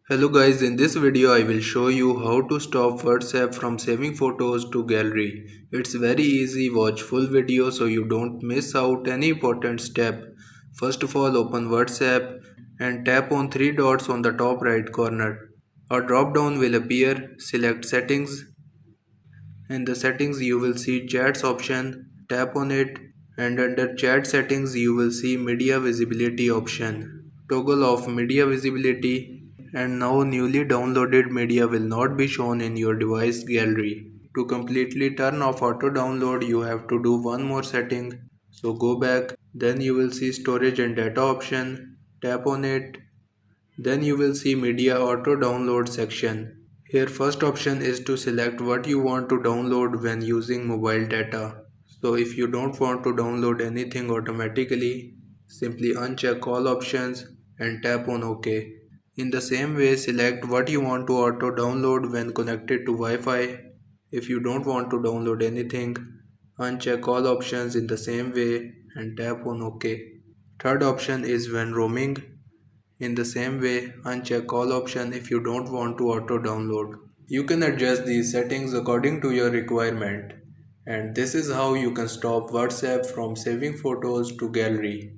Hello guys, in this video I will show you how to stop WhatsApp from saving photos to gallery. It's very easy, watch full video so you don't miss out any important step. First of all, open WhatsApp and tap on three dots on the top right corner. A drop down will appear, select settings. In the settings you will see chats option, tap on it and under chat settings you will see media visibility option. Toggle off media visibility and now newly downloaded media will not be shown in your device gallery. To completely turn off auto download you have to do one more setting. So go back, then you will see storage and data option, tap on it, then you will see media auto download section. Here first option is to select what you want to download when using mobile data. So if you don't want to download anything automatically, simply uncheck all options and tap on OK. In the same way, select what you want to auto download when connected to Wi-Fi. If you don't want to download anything, uncheck all options in the same way and tap on OK. Third option is when roaming. In the same way, uncheck all option if you don't want to auto download. You can adjust these settings according to your requirement. And this is how you can stop WhatsApp from saving photos to gallery.